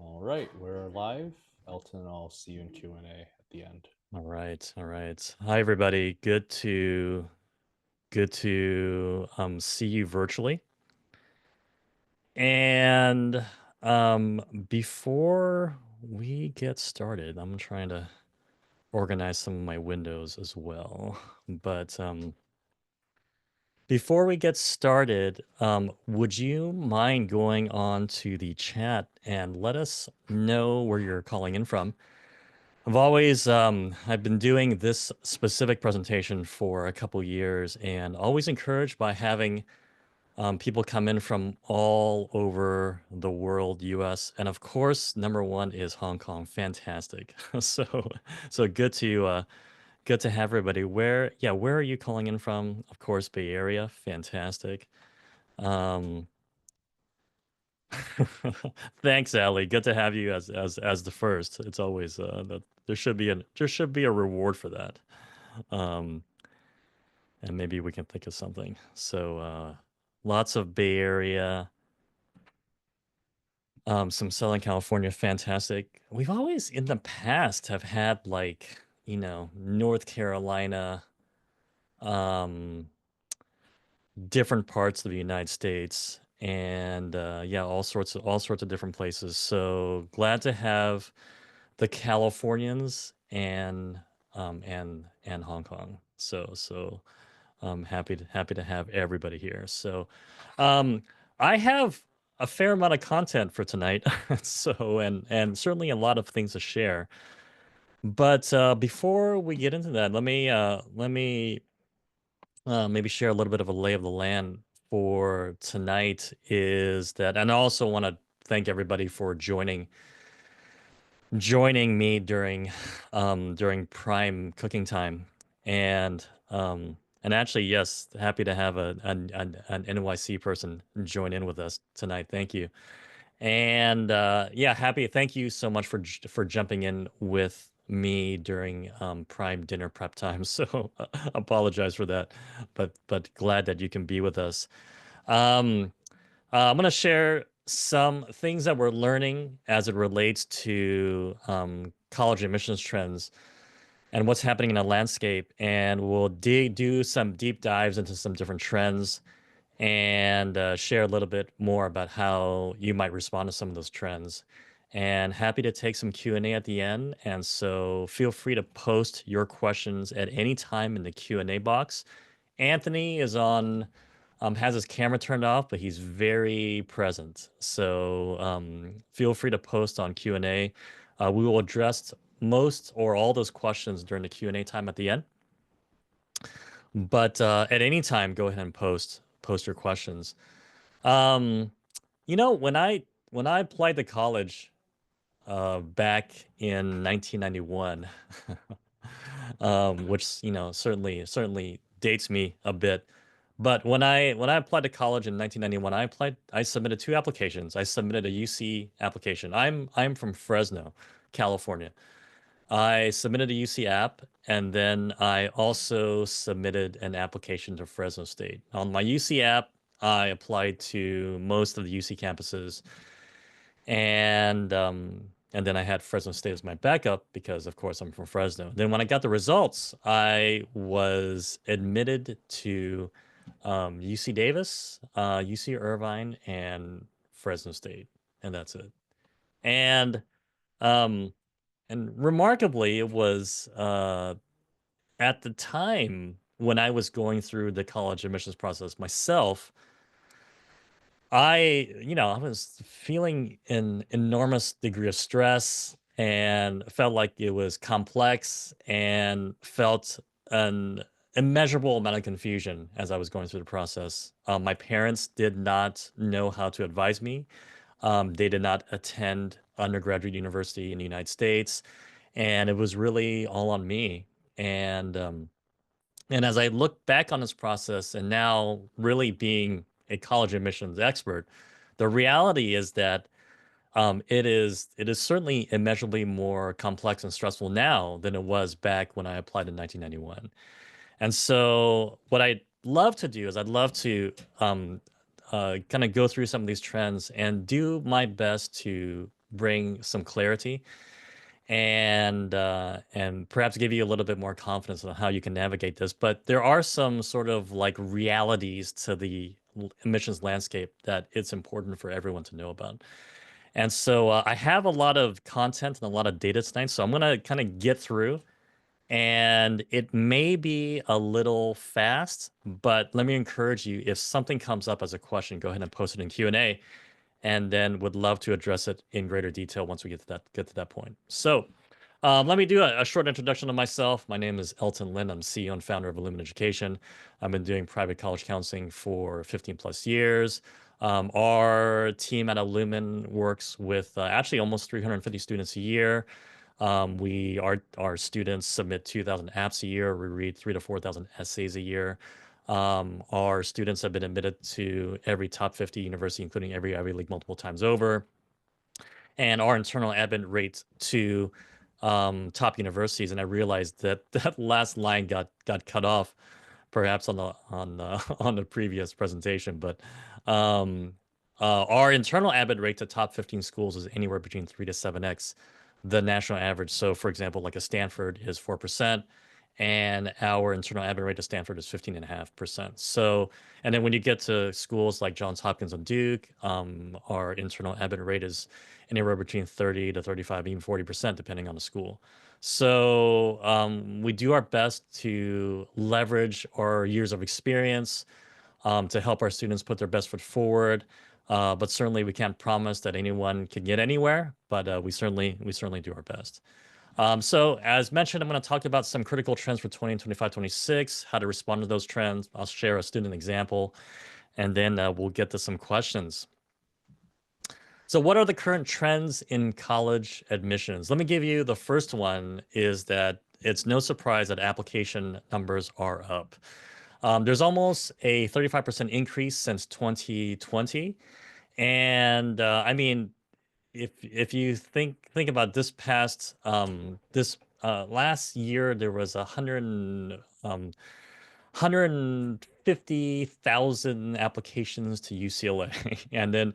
All right, we're live. Elton, I'll see you in Q&A at the end. All right, all right. Hi, everybody. Good to see you virtually. And before we get started, I'm trying to organize some of my windows as well. But before we get started, would you mind going on to the chat and let us know where you're calling in from? I've been doing this specific presentation for a couple years and always encouraged by having people come in from all over the world, US. And of course, number one is Hong Kong. Fantastic. So good to have everybody. Where are you calling in from? Of course, Bay Area. Fantastic. Um, Thanks, Ali. Good to have you as the first. It's always that there should be a reward for that. Um, and maybe we can think of something. So lots of Bay Area, some Southern California, fantastic. We've always in the past have had like, North Carolina, um, different parts of the United States, and yeah, all sorts of different places. So glad to have the Californians and Hong Kong. So happy to have everybody here. So I have a fair amount of content for tonight. So and certainly a lot of things to share. But before we get into that, let me maybe share a little bit of a lay of the land for tonight. Is that, and I also want to thank everybody for joining me during prime cooking time, and and actually, yes, happy to have an NYC person join in with us tonight. Thank you. And yeah, happy. Thank you so much for jumping in with me during prime dinner prep time. So apologize for that, but glad that you can be with us. Um, I'm going to share some things that we're learning as it relates to college admissions trends and what's happening in the landscape. And we'll do some deep dives into some different trends and share a little bit more about how you might respond to some of those trends. And happy to take some Q&A at the end. And so feel free to post your questions at any time in the Q&A box. Anthony is on has his camera turned off, but he's very present. So feel free to post on Q&A. We will address most or all those questions during the Q&A time at the end. But at any time, go ahead and post your questions. Um, when I applied to college back in 1991, which certainly dates me a bit. But when I applied to college in 1991, I submitted two applications. I submitted a UC application. I'm from Fresno, California. I submitted a UC app, and then I also submitted an application to Fresno State. On my UC app, I applied to most of the UC campuses, and then I had Fresno State as my backup because, of course, I'm from Fresno. Then when I got the results, I was admitted to UC Davis, UC Irvine, and Fresno State, and that's it. And um, and remarkably, it was at the time when I was going through the college admissions process myself. I was feeling an enormous degree of stress and felt like it was complex and felt an immeasurable amount of confusion as I was going through the process. My parents did not know how to advise me. They did not attend undergraduate university in the United States, and it was really all on me. And as I look back on this process and now really being a college admissions expert, the reality is that it is certainly immeasurably more complex and stressful now than it was back when I applied in 1991. And so what I'd love to do is I'd love to kind of go through some of these trends and do my best to bring some clarity and perhaps give you a little bit more confidence on how you can navigate this. But there are some sort of like realities to the emissions landscape that it's important for everyone to know about. And so I have a lot of content and a lot of data tonight, so I'm gonna kind of get through. And it may be a little fast, but let me encourage you, if something comes up as a question, go ahead and post it in Q&A, and then would love to address it in greater detail once we get to that point. So let me do a short introduction of myself. My name is Elton Lin. I'm CEO and founder of Illumin Education. I've been doing private college counseling for 15 plus years. Our team at Illumin works with actually almost 350 students a year. Our students submit 2,000 apps a year. We read 3 to 4,000 essays a year. Our students have been admitted to every top 50 university, including every Ivy League multiple times over. And our internal admit rate to top universities. And I realized that that last line got cut off, perhaps on the on the previous presentation. But our internal admit rate to top 15 schools is anywhere between 3 to 7x the national average. So, for example, like a Stanford is 4%, and our internal admit rate to Stanford is 15.5%. So, and then when you get to schools like Johns Hopkins and Duke, our internal admit rate is anywhere between 30 to 35, even 40%, depending on the school. So we do our best to leverage our years of experience to help our students put their best foot forward. But certainly we can't promise that anyone can get anywhere, but we certainly do our best. So as mentioned, I'm going to talk about some critical trends for 2025, 26, how to respond to those trends. I'll share a student example, and then we'll get to some questions. So what are the current trends in college admissions? Let me give you the first one is that it's no surprise that application numbers are up. There's almost a 35% increase since 2020. And I mean, if you think about this past this last year, there was 150,000 applications to UCLA, and then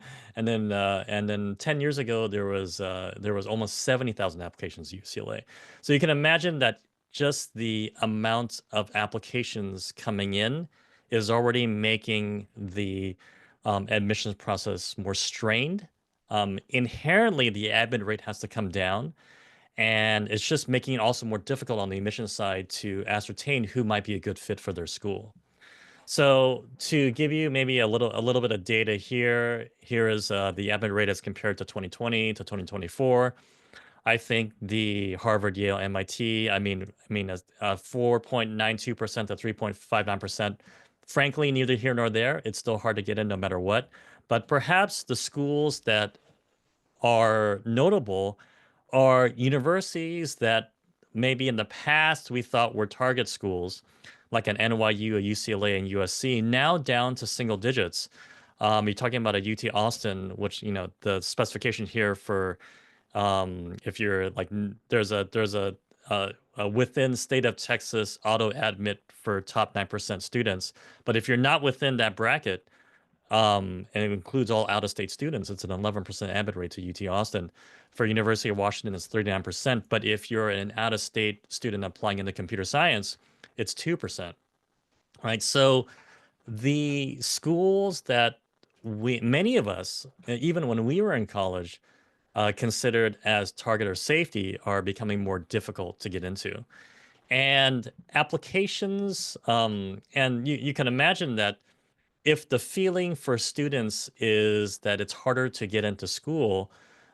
10 years ago there was almost 70,000 applications to UCLA. So you can imagine that just the amount of applications coming in is already making the admissions process more strained. Inherently, the admit rate has to come down, and it's just making it also more difficult on the admission side to ascertain who might be a good fit for their school. So to give you maybe a little bit of data here, here is the admit rate as compared to 2020 to 2024. I think the Harvard, Yale, MIT, I mean, 4.92% to 3.59%. Frankly, neither here nor there. It's still hard to get in no matter what. But perhaps the schools that are notable are universities that maybe in the past we thought were target schools, like an NYU, a UCLA, and USC, now down to single digits. You're talking about a UT Austin, which, you know, the specification here for if you're like there's a within state of Texas auto admit for top 9% students, but if you're not within that bracket, and it includes all out-of-state students, it's an 11% admit rate to UT Austin. For University of Washington, it's 39%. But if you're an out-of-state student applying into computer science, it's 2%. Right. So the schools that many of us, even when we were in college, considered as target or safety are becoming more difficult to get into. And applications, and you can imagine that if the feeling for students is that it's harder to get into school,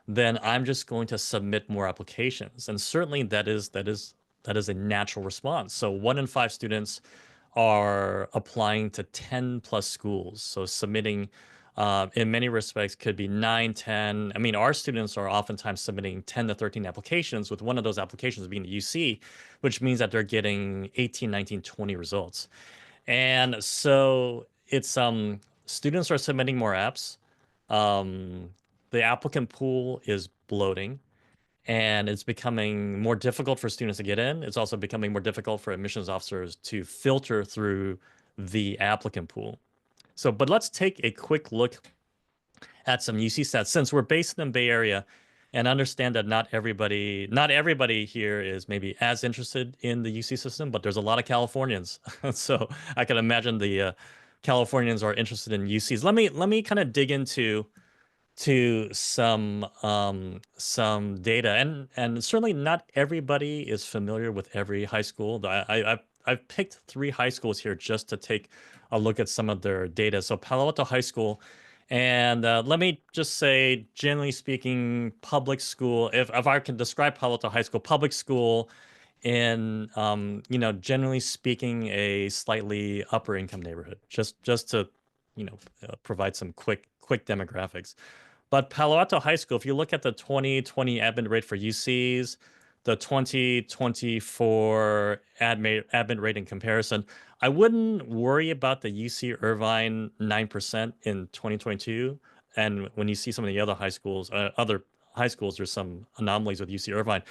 then I'm just going to submit more applications. And certainly that is a natural response. So 1 in 5 students are applying to 10 plus schools. So submitting in many respects could be 9, 10. I mean, our students are oftentimes submitting 10 to 13 applications, with one of those applications being the UC, which means that they're getting 18, 19, 20 results. And so it's students are submitting more apps. The applicant pool is bloating, and it's becoming more difficult for students to get in. It's also becoming more difficult for admissions officers to filter through the applicant pool. So, but let's take a quick look at some UC stats. Since we're based in the Bay Area, and understand that not everybody here is maybe as interested in the UC system, but there's a lot of Californians. So I can imagine the Californians are interested in UCs. Let me kind of dig into some data, and certainly not everybody is familiar with every high school. I've picked 3 high schools here just to take a look at some of their data. So Palo Alto High School, and let me just say, generally speaking, public school. If I can describe Palo Alto High School, public school in generally speaking, a slightly upper income neighborhood. Just to provide some quick demographics. But Palo Alto High School, if you look at the 2020 admit rate for UCs, the 2024 admit rate in comparison, I wouldn't worry about the UC Irvine 9% in 2022. And when you see some of the other high schools, there's some anomalies with UC Irvine.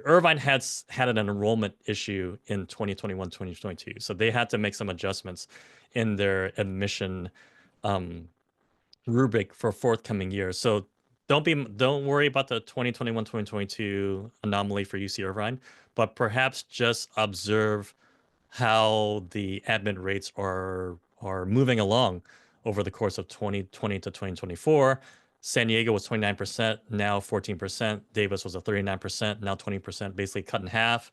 Irvine had an enrollment issue in 2021, 2022. So they had to make some adjustments in their admission um, rubric for forthcoming years. So don't worry about the 2021 2022 anomaly for UC Irvine, but perhaps just observe how the admit rates are moving along over the course of 2020 to 2024. San Diego was 29%, now 14%. Davis was a 39%, now 20%, basically cut in half.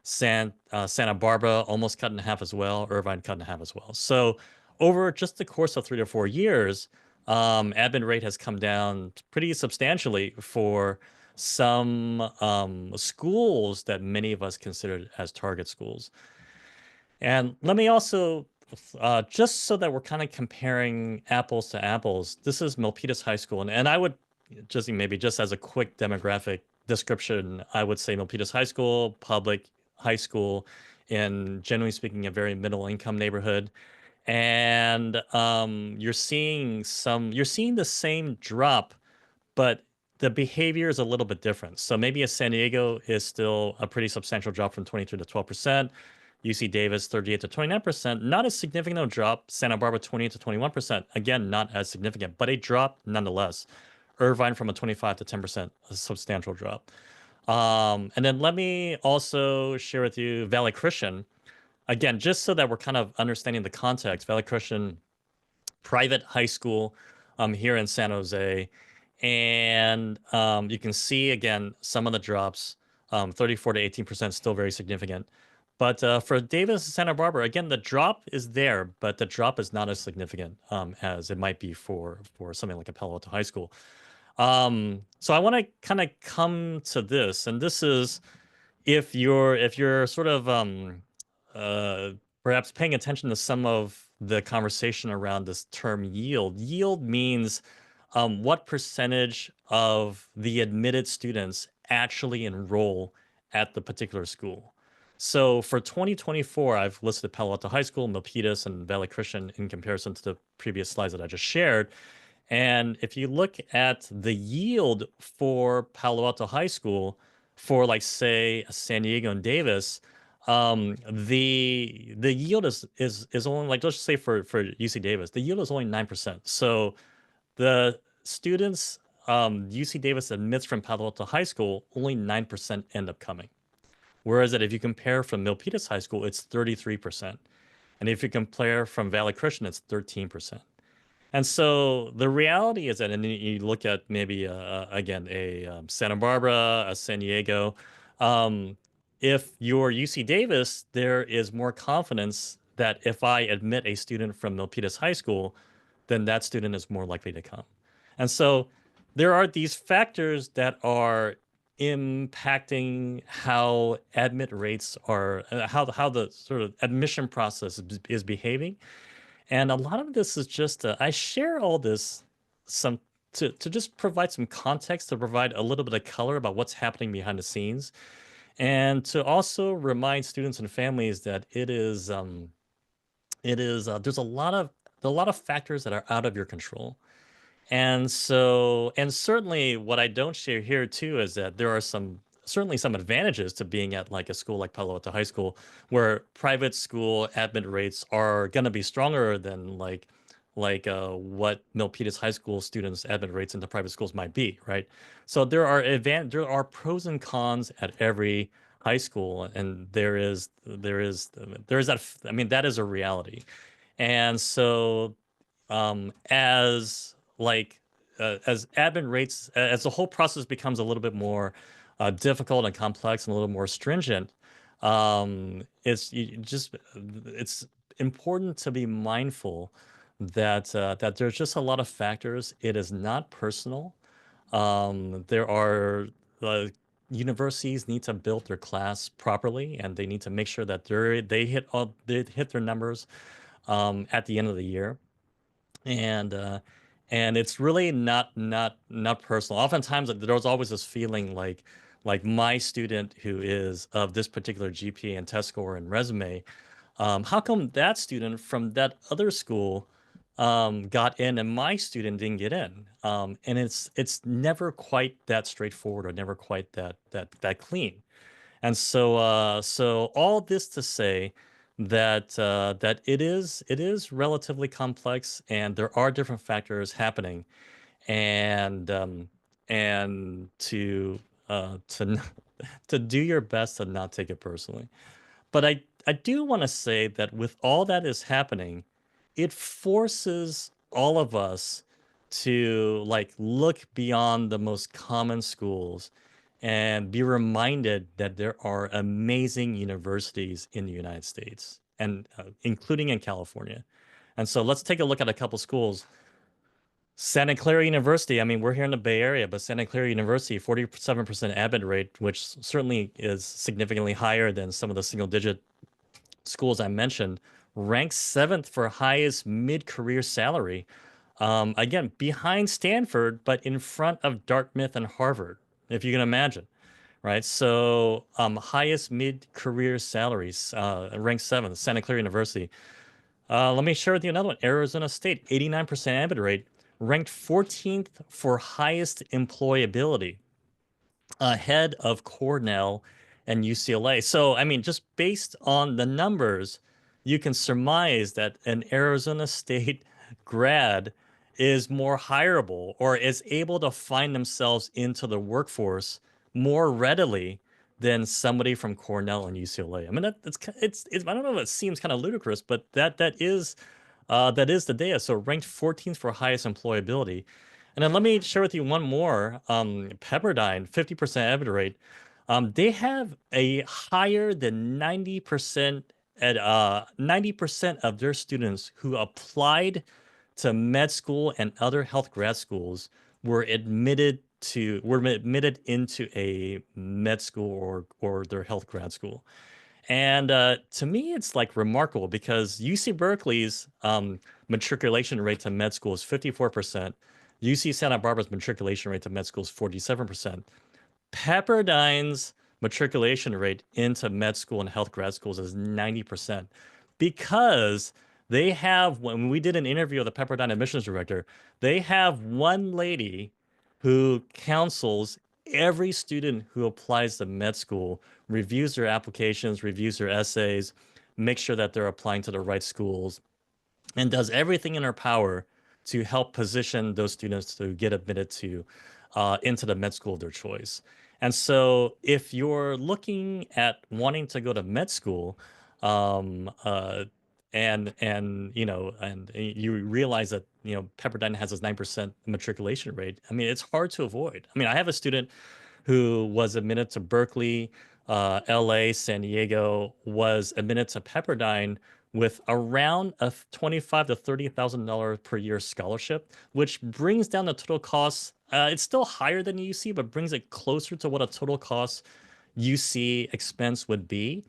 Santa Barbara almost cut in half as well. Irvine cut in half as well. So over just the course of 3 to 4 years, admin rate has come down pretty substantially for some schools that many of us considered as target schools. And let me also, just so that we're kind of comparing apples to apples, this is Milpitas High School. And I would just maybe just as a quick demographic description, I would say Milpitas High School, public high school, in generally speaking, a very middle income neighborhood. And you're seeing the same drop, but the behavior is a little bit different. So maybe a San Diego is still a pretty substantial drop from 23 to 12%. UC Davis 38 to 29%, not as significant a drop. Santa Barbara 28 to 21%, again not as significant, but a drop nonetheless. Irvine from a 25 to 10%, a substantial drop. And then let me also share with you Valley Christian. Again, just so that we're kind of understanding the context, Valley Christian private high school here in San Jose. And you can see, again, some of the drops, 34 to 18%, still very significant. But for Davis and Santa Barbara, again, the drop is there, but the drop is not as significant as it might be for something like a Palo Alto High School. So I want to kind of come to this, and this is if you're sort of uh, perhaps paying attention to some of the conversation around this term yield. Yield means what percentage of the admitted students actually enroll at the particular school. So for 2024, I've listed Palo Alto High School, Milpitas, and Valley Christian in comparison to the previous slides that I just shared. And if you look at the yield for Palo Alto High School for, like, say, San Diego and Davis, the yield is only, like, let's just say for UC Davis, the yield is only 9%. So the students UC Davis admits from Palo Alto High School, only 9% end up coming. Whereas that if you compare from Milpitas High School, it's 33%. And if you compare from Valley Christian, it's 13%. And so the reality is that, and you look at maybe again a Santa Barbara, a San Diego. If you're UC Davis, there is more confidence that if I admit a student from Milpitas High School, then that student is more likely to come. And so there are these factors that are impacting how admit rates are, how the sort of admission process is behaving. And a lot of this is just, I share all this some to just provide some context, to provide a little bit of color about what's happening behind the scenes, and to also remind students and families that there's a lot of factors that are out of your control. And so, and certainly what I don't share here too is that there are certainly some advantages to being at like a school like Palo Alto High School, where private school admit rates are going to be stronger than like what Milpitas High School students' admit rates into private schools might be, right? So there are pros and cons at every high school, and there is that. I mean, that is a reality. And so, as admin rates, as the whole process becomes a little bit more difficult and complex and a little more stringent, it's important to be mindful that there's just a lot of factors. It is not personal. There are uh, Universities need to build their class properly, and they need to make sure that they hit their numbers at the end of the year. And it's really not personal. Oftentimes, there's always this feeling like my student who is of this particular GPA and test score and resume, how come that student from that other school got in and my student didn't get in? And it's never quite that straightforward, or never quite that clean. And so all this to say that it is relatively complex, and there are different factors happening, and to to do your best to not take it personally. But I do want to say that with all that is happening, it forces all of us to look beyond the most common schools and be reminded that there are amazing universities in the United States, and including in California. And so let's take a look at a couple schools. Santa Clara University, I mean, we're here in the Bay Area, but Santa Clara University, 47% admit rate, which certainly is significantly higher than some of the single digit schools I mentioned, ranks seventh for highest mid-career salary. Again, behind Stanford, but in front of Dartmouth and Harvard, if you can imagine, right? So, highest mid-career salaries, ranked seventh, Santa Clara University. Let me share with you another one. Arizona State, 89% admit rate, ranked 14th for highest employability, ahead of Cornell and UCLA. So, I mean, just based on the numbers, you can surmise that an Arizona State grad is more hireable, or is able to find themselves into the workforce more readily than somebody from Cornell and UCLA. I mean, it's I don't know if it seems kind of ludicrous, but that is the data. So ranked 14th for highest employability. And then let me share with you one more. Pepperdine, 50% admit rate. They have a higher than 90% at 90% of their students who applied to med school and other health grad schools were admitted into a med school or their health grad school. And to me, it's remarkable, because UC Berkeley's matriculation rate to med school is 54%. UC Santa Barbara's matriculation rate to med school is 47%. Pepperdine's matriculation rate into med school and health grad schools is 90%, because when we did an interview with the Pepperdine admissions director, they have one lady who counsels every student who applies to med school, reviews their applications, reviews their essays, makes sure that they're applying to the right schools, and does everything in her power to help position those students to get admitted to into the med school of their choice. And so, if you're looking at wanting to go to med school, um, uh, and you realize that Pepperdine has this 9% matriculation rate, I mean, it's hard to avoid. I mean, I have a student who was admitted to Berkeley, LA, San Diego, was admitted to Pepperdine with around a 25 to $30,000 per year scholarship, which brings down the total cost. It's still higher than UC, but brings it closer to what a total cost UC expense would be.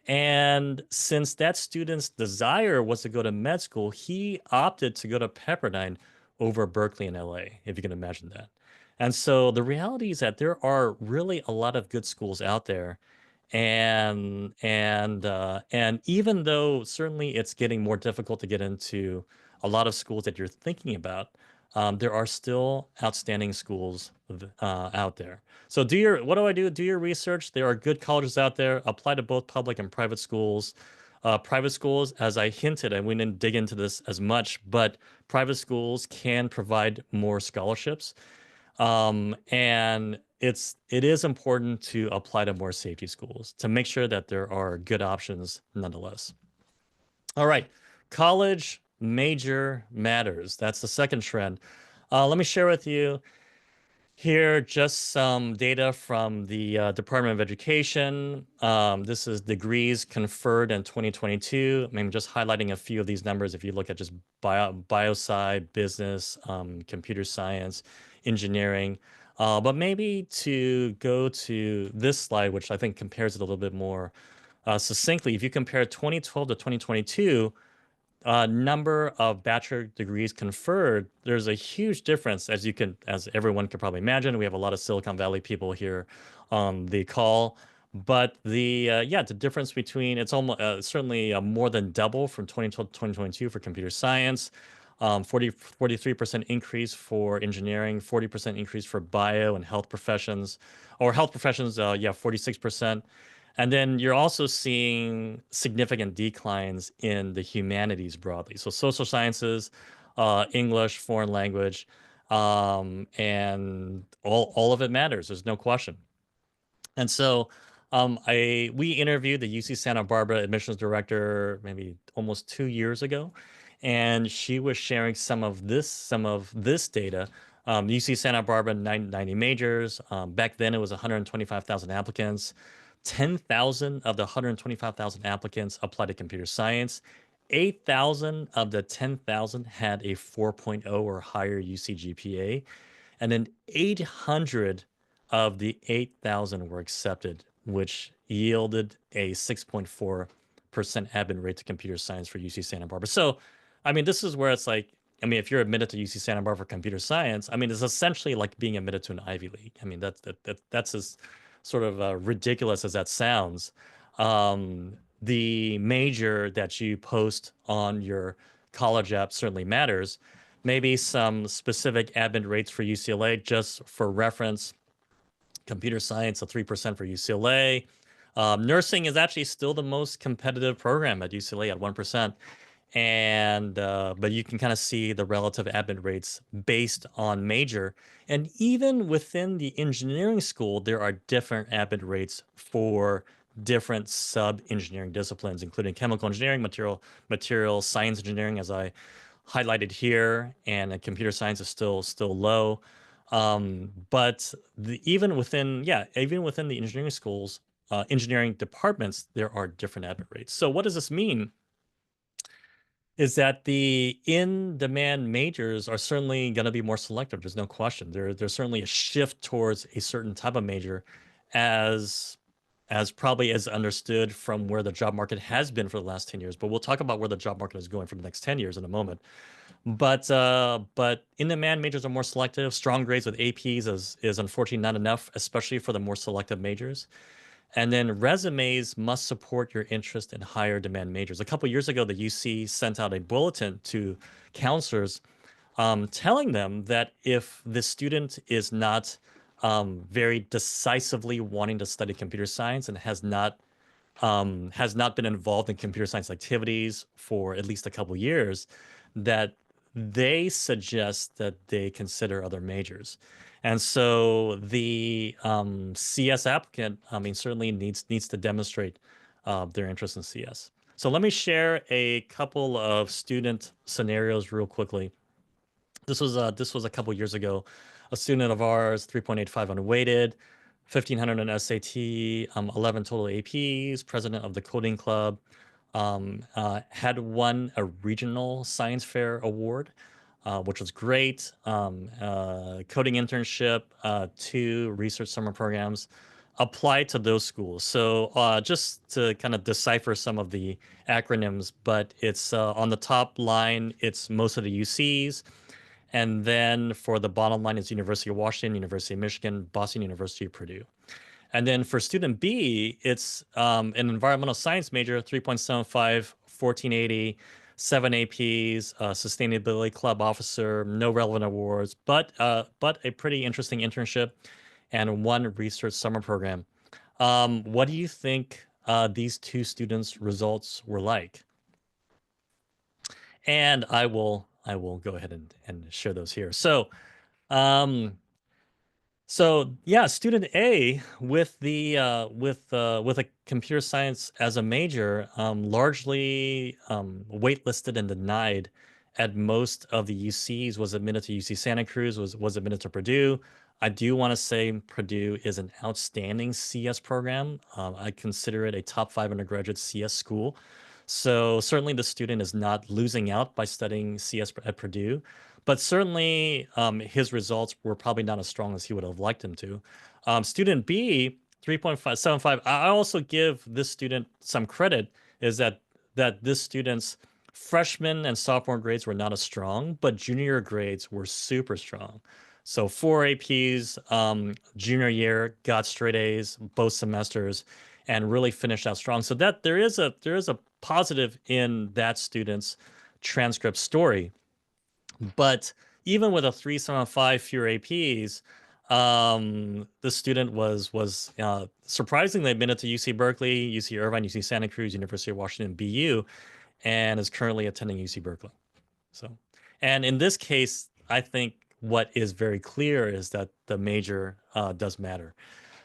And since that student's desire was to go to med school, he opted to go to Pepperdine over Berkeley and LA, if you can imagine that. And so the reality is that there are really a lot of good schools out there. And even though certainly it's getting more difficult to get into a lot of schools that you're thinking about, there are still outstanding schools out there. So what do I do? Do your research. There are good colleges out there. Apply to both public and private schools. Private schools, as I hinted, and we didn't dig into this as much, but private schools can provide more scholarships. And it is important to apply to more safety schools to make sure that there are good options nonetheless. All right, college major matters. That's the second trend. Let me share with you here just some data from the Department of Education. This is degrees conferred in 2022. I mean, just highlighting a few of these numbers. If you look at just biosci, business, computer science, engineering. But maybe to go to this slide, which I think compares it a little bit more succinctly. If you compare 2012 to 2022, number of bachelor degrees conferred, there's a huge difference, as everyone can probably imagine. We have a lot of Silicon Valley people here on the call, but the difference between it's almost certainly more than double from 2012 to 2022 for computer science. 43% increase for engineering, 40% increase for bio and health professions, or health professions, 46%. And then you're also seeing significant declines in the humanities broadly. So social sciences, English, foreign language, and all of it matters. There's no question. And so we interviewed the UC Santa Barbara admissions director maybe almost 2 years ago, and she was sharing some of this data. UC Santa Barbara 90 majors. Back then it was 125,000 applicants. 10,000 of the 125,000 applicants applied to computer science. 8,000 of the 10,000 had a 4.0 or higher UC GPA. And then 800 of the 8,000 were accepted, which yielded a 6.4% admit rate to computer science for UC Santa Barbara. So, I mean, this is where it's like, I mean, if you're admitted to UC Santa Barbara for computer science, I mean, it's essentially like being admitted to an Ivy League. I mean, that's as sort of ridiculous as that sounds. The major that you post on your college app certainly matters. Maybe some specific admit rates for UCLA, just for reference. Computer science, a 3% for UCLA. Nursing is actually still the most competitive program at UCLA at 1%. And but you can kind of see the relative admit rates based on major. And even within the engineering school, there are different admit rates for different sub-engineering disciplines, including chemical engineering, material science engineering, as I highlighted here, and computer science is still low. But even within the engineering schools, engineering departments, there are different admit rates. So what does this mean? Is that the in-demand majors are certainly going to be more selective. There's no question. There's certainly a shift towards a certain type of major, as probably as understood from where the job market has been for the last 10 years. But we'll talk about where the job market is going for the next 10 years in a moment. But in-demand majors are more selective. Strong grades with APs is unfortunately not enough, especially for the more selective majors. And then resumes must support your interest in higher demand majors. A couple years ago, the UC sent out a bulletin to counselors telling them that if the student is not very decisively wanting to study computer science and has not been involved in computer science activities for at least a couple years, that they suggest that they consider other majors. And so the CS applicant, I mean, certainly needs to demonstrate their interest in CS. So let me share a couple of student scenarios real quickly. This was a couple years ago. A student of ours, 3.85 unweighted, 1,500 on SAT, 11 total APs, president of the coding club, had won a regional science fair award, which was great. Coding internship, 2 research summer programs, applied to those schools. So just to kind of decipher some of the acronyms, but it's on the top line, it's most of the UCs. And then for the bottom line, it's University of Washington, University of Michigan, Boston University, Purdue. And then for student B, it's an environmental science major, 3.75, 1480, 7 APs, sustainability club officer, no relevant awards, but a pretty interesting internship and 1 research summer program. What do you think these two students' results were like. And I will go ahead and share those here. Um, so yeah, student A with with a computer science as a major, largely waitlisted and denied at most of the UCs, was admitted to UC Santa Cruz, was admitted to Purdue. I do want to say Purdue is an outstanding CS program. I consider it a top 5 undergraduate CS school. So certainly the student is not losing out by studying CS at Purdue. But certainly, his results were probably not as strong as he would have liked him to. Student B, 3.575. I also give this student some credit, is that this student's freshman and sophomore grades were not as strong, but junior grades were super strong. So 4 APs, junior year, got straight A's both semesters, and really finished out strong. So that there is a positive in that student's transcript story. But even with a 375 fewer APs, the student was surprisingly admitted to UC Berkeley, UC Irvine, UC Santa Cruz, University of Washington, BU, and is currently attending UC Berkeley. So, and in this case, I think what is very clear is that the major does matter.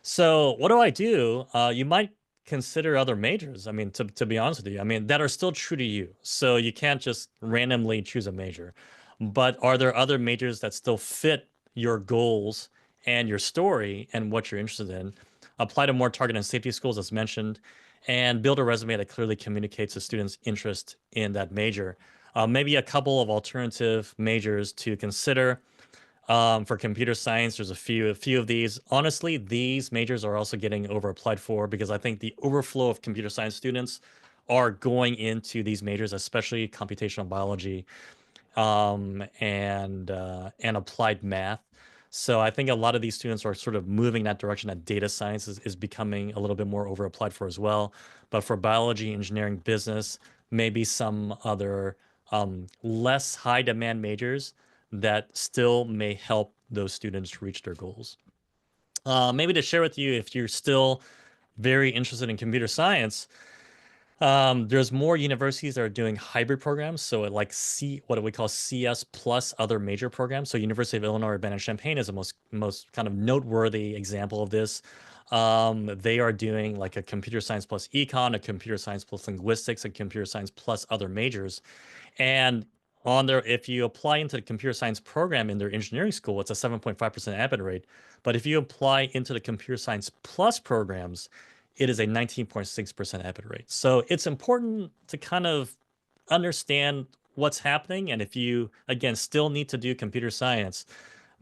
So what do I do? You might consider other majors. I mean, to be honest with you, I mean, that are still true to you. So you can't just randomly choose a major. But are there other majors that still fit your goals and your story and what you're interested in? Apply to more target and safety schools, as mentioned, and build a resume that clearly communicates the student's interest in that major. Maybe a couple of alternative majors to consider. For computer science, there's a few of these. Honestly, these majors are also getting over applied for because I think the overflow of computer science students are going into these majors, especially computational biology, and applied math. So I think a lot of these students are sort of moving that direction, that data science is becoming a little bit more over applied for as well. But for biology, engineering, business, maybe some other less high demand majors that still may help those students reach their goals. Maybe to share with you, if you're still very interested in computer science, there's more universities that are doing hybrid programs. So like what we call CS plus other major programs. So University of Illinois Urbana-Champaign is the most kind of noteworthy example of this. They are doing like a computer science plus econ, a computer science plus linguistics, a computer science plus other majors. And on there, if you apply into the computer science program in their engineering school, it's a 7.5% admit rate. But if you apply into the computer science plus programs, it is a 19.6% admit rate. So it's important to kind of understand what's happening. And if you, again, still need to do computer science,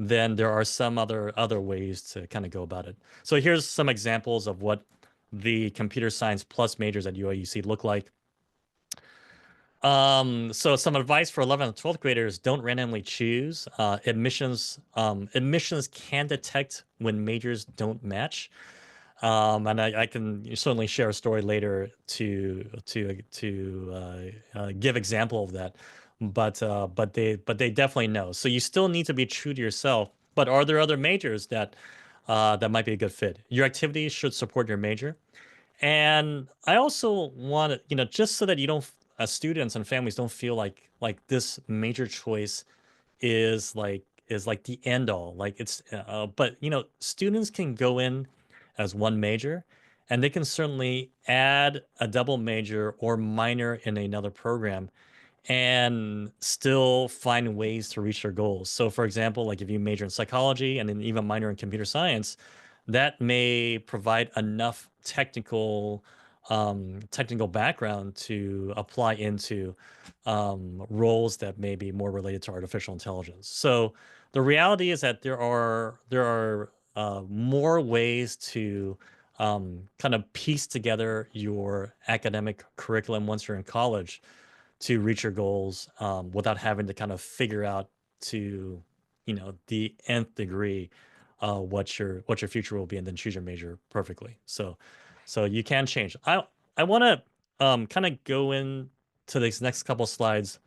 then there are some other ways to kind of go about it. So here's some examples of what the computer science plus majors at UIUC look like. So some advice for 11th and 12th graders: don't randomly choose. Admissions can detect when majors don't match. And I can certainly share a story later to give example of that. But they definitely know. So you still need to be true to yourself. But are there other majors that might be a good fit? Your activities should support your major. And I also want to, just so that you don't, students and families don't feel like this major choice is like the end all. Like it's, but students can go in as one major, and they can certainly add a double major or minor in another program and still find ways to reach their goals. So for example, like if you major in psychology and then even minor in computer science, that may provide enough technical background to apply into roles that may be more related to artificial intelligence. So the reality is that there are more ways to kind of piece together your academic curriculum once you're in college to reach your goals without having to kind of figure out to the nth degree what your future will be, and then choose your major perfectly. So you can change. I want to kind of go into these next couple slides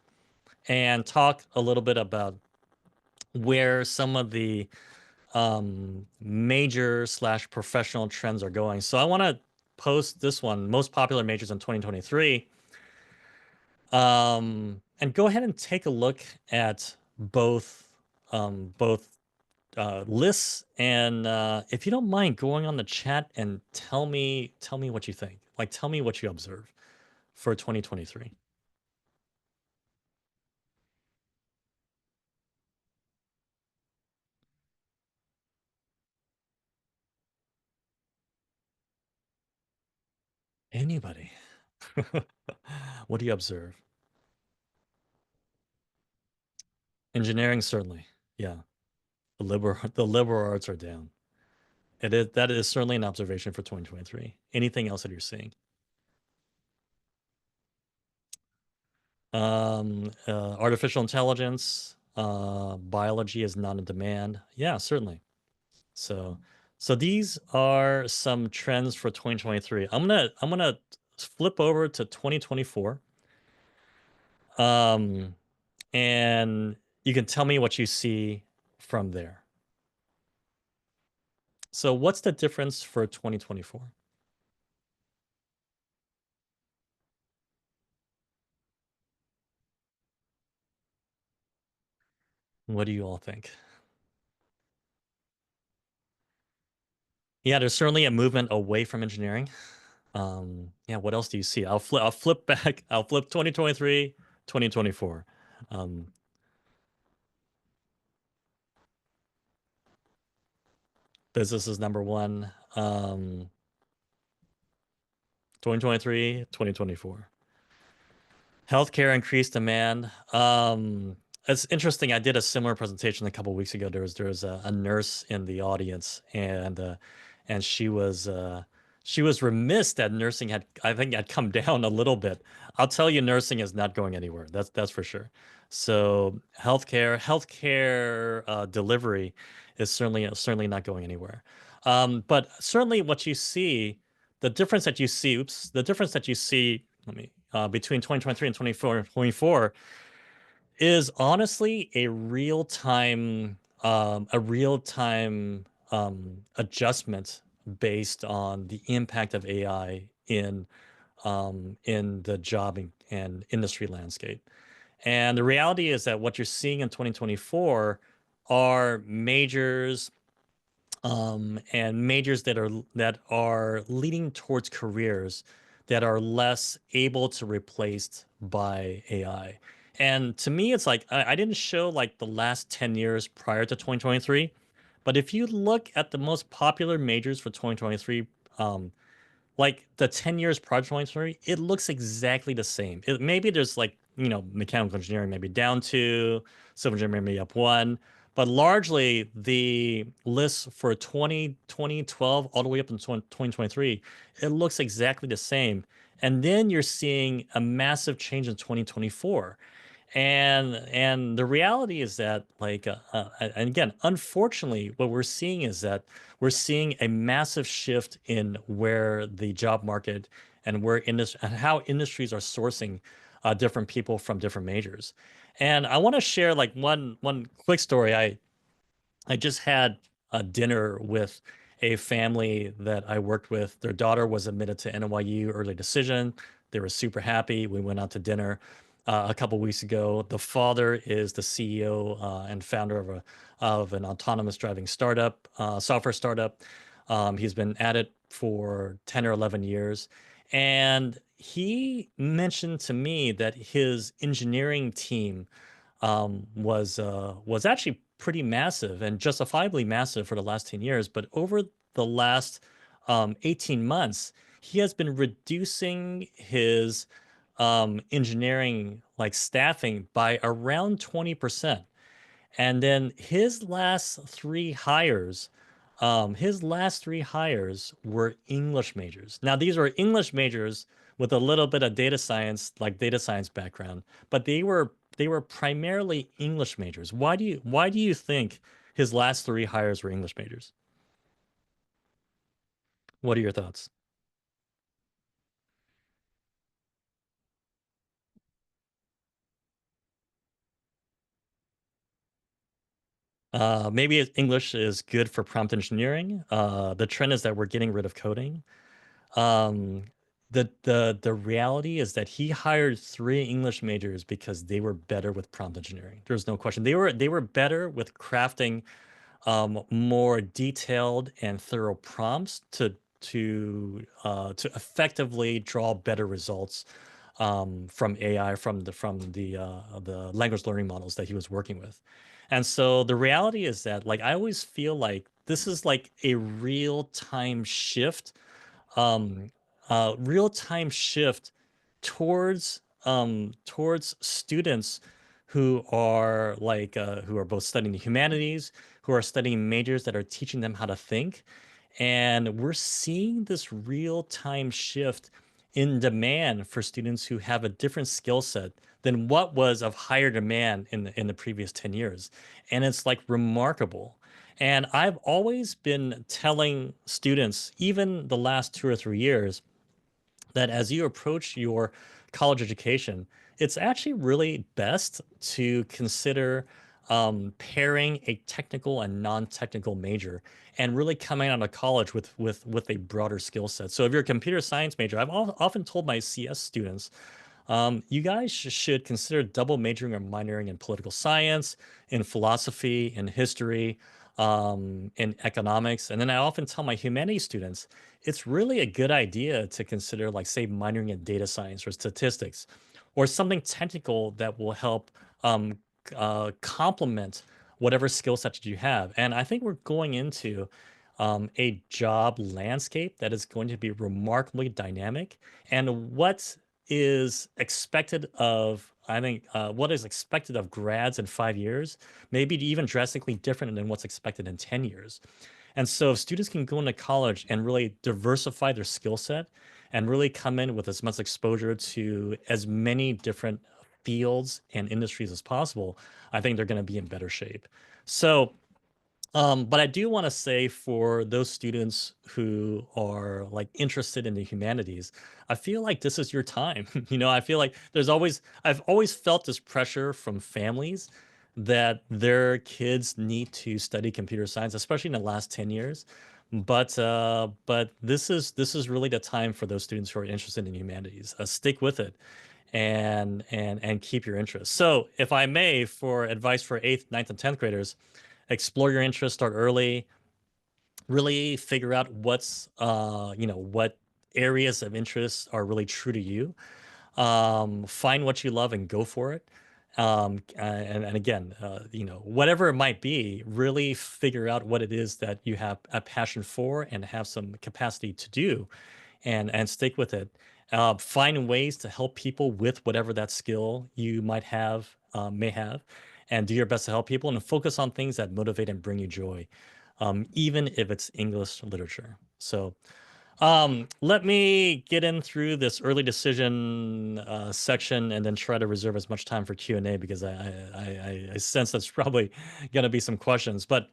and talk a little bit about where some of the major/professional trends are going. So I want to post this one, most popular majors in 2023. And go ahead and take a look at both lists, and if you don't mind going on the chat and tell me what you think. Like, tell me what you observe for 2023. Anybody? What do you observe? Engineering, certainly. Yeah. The liberal arts are down. That is certainly an observation for 2023. Anything else that you're seeing? Artificial intelligence, biology is not in demand. Yeah, certainly. So, so these are some trends for 2023. I'm gonna flip over to 2024. Um, and you can tell me what you see from there. So what's the difference for 2024? What do you all think? Yeah, there's certainly a movement away from engineering. Yeah, what else do you see? I'll flip back. I'll flip 2023, 2024. Um, business is number one. 2023, 2024. Healthcare increased demand. It's interesting. I did a similar presentation a couple of weeks ago. There was a nurse in the audience, and she was remiss that nursing had, I think, had come down a little bit. I'll tell you, nursing is not going anywhere. That's for sure. So healthcare delivery is certainly not going anywhere. But certainly what you see, the difference that you see, oops, the difference that you see, let me between 2023 and 24 is honestly a real time adjustment based on the impact of AI in the job and industry landscape. And the reality is that what you're seeing in 2024 are majors, and majors that are leading towards careers that are less able to replaced by AI. And to me, it's like I didn't show like the last 10 years prior to 2023, but if you look at the most popular majors for 2023, like the 10 years prior to 2023, it looks exactly the same. Maybe there's like, mechanical engineering maybe down two, civil engineering maybe up one, but largely the list for 2012 all the way up in 2023, it looks exactly the same. And then you're seeing a massive change in 2024. And the reality is that, like, and again, unfortunately, what we're seeing is that we're seeing a massive shift in where the job market and where industry and how industries are sourcing different people from different majors. And I want to share like one quick story. I just had a dinner with a family that I worked with. Their daughter was admitted to NYU early decision. They were super happy. We went out to dinner a couple weeks ago. The father is the CEO and founder of an autonomous driving startup, software startup. He's been at it for 10 or 11 years. And he mentioned to me that his engineering team was actually pretty massive and justifiably massive for the last 10 years. But over the last 18 months, he has been reducing his engineering like staffing by around 20%. And then his last three hires were English majors. Now, these were English majors with a little bit of data science background, but they were primarily English majors. Why do you think his last three hires were English majors? What are your thoughts? Maybe English is good for prompt engineering. The trend is that we're getting rid of coding. Um, the reality is that he hired three English majors because they were better with prompt engineering. There's no question. They were better with crafting more detailed and thorough prompts to effectively draw better results from AI from the language learning models that he was working with. And so the reality is that like I always feel like this is like a um, real time shift towards students who are both studying the humanities, who are studying majors that are teaching them how to think, and we're seeing this real time shift in demand for students who have a different skill set than what was of higher demand in the previous 10 years. And it's like remarkable. And I've always been telling students, even the last 2 or 3 years, that as you approach your college education, it's actually really best to consider pairing a technical and non-technical major and really coming out of college with a broader skill set. So if you're a computer science major, often told my CS students, you guys should consider double majoring or minoring in political science, in philosophy, in history, in economics. And then I often tell my humanities students, it's really a good idea to consider, like, say, minoring in data science or statistics or something technical that will help complement whatever skill set that you have. And I think we're going into a job landscape that is going to be remarkably dynamic. And what is expected of grads in 5 years, maybe even drastically different than what's expected in 10 years. And so if students can go into college and really diversify their skill set and really come in with as much exposure to as many different fields and industries as possible, I think they're going to be in better shape. So but I do want to say for those students who are like interested in the humanities, I feel like this is your time. I feel like I've always felt this pressure from families that their kids need to study computer science, especially in the last 10 years. But this is really the time for those students who are interested in humanities. Stick with it and keep your interest. So, if I may, for advice for eighth, ninth, and 10th graders, explore your interests, start early, really figure out what areas of interest are really true to you. Find what you love and go for it. And again, whatever it might be, really figure out what it is that you have a passion for and have some capacity to do, and stick with it. Find ways to help people with whatever that skill you may have, and do your best to help people and focus on things that motivate and bring you joy, even if it's English literature. So let me get in through this early decision section and then try to reserve as much time for Q&A because I sense that's probably going to be some questions. But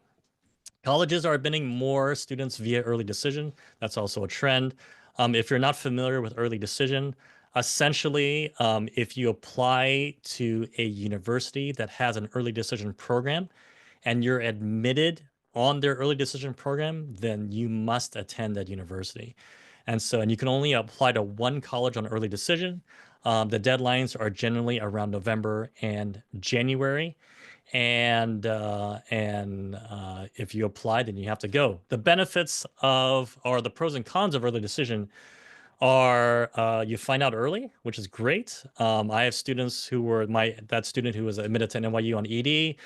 colleges are admitting more students via early decision. That's also a trend. If you're not familiar with early decision, essentially, if you apply to a university that has an early decision program and you're admitted on their early decision program, then you must attend that university. And you can only apply to one college on early decision. The deadlines are generally around November and January, and if you apply, then you have to go. The benefits of or the pros and cons of early decision are you find out early, which is great. I have students who were that student who was admitted to NYU on ED.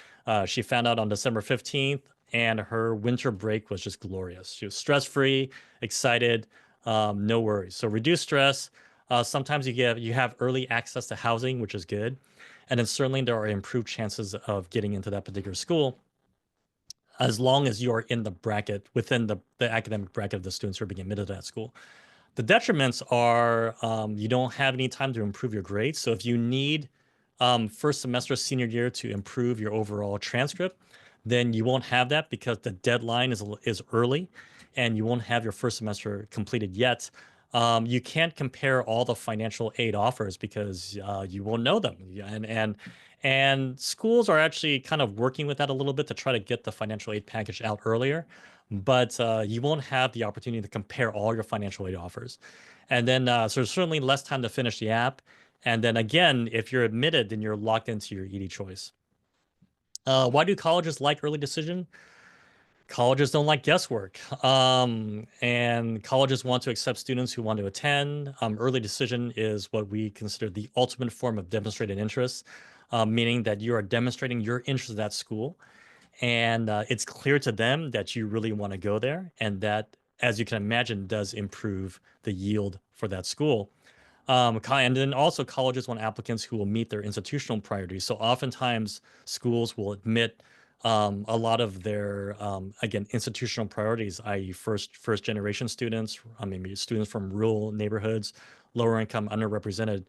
She found out on December 15th, and her winter break was just glorious. She was stress-free, excited, no worries. So reduce stress. Sometimes you have early access to housing, which is good. And then certainly there are improved chances of getting into that particular school as long as you're in the bracket within the academic bracket of the students who are being admitted to that school. The detriments are you don't have any time to improve your grades. So if you need first semester senior year to improve your overall transcript, then you won't have that because the deadline is early and you won't have your first semester completed yet. You can't compare all the financial aid offers because you won't know them. And schools are actually kind of working with that a little bit to try to get the financial aid package out earlier. but you won't have the opportunity to compare all your financial aid offers. And then, so there's certainly less time to finish the app. And then again, if you're admitted, then you're locked into your ED choice. Why do colleges like early decision? Colleges don't like guesswork. And colleges want to accept students who want to attend. Early decision is what we consider the ultimate form of demonstrated interest, meaning that you are demonstrating your interest in that school. And it's clear to them that you really want to go there. And that, as you can imagine, does improve the yield for that school. And then also colleges want applicants who will meet their institutional priorities. So oftentimes schools will admit a lot of their again institutional priorities, i.e., first generation students, maybe students from rural neighborhoods, lower income, underrepresented,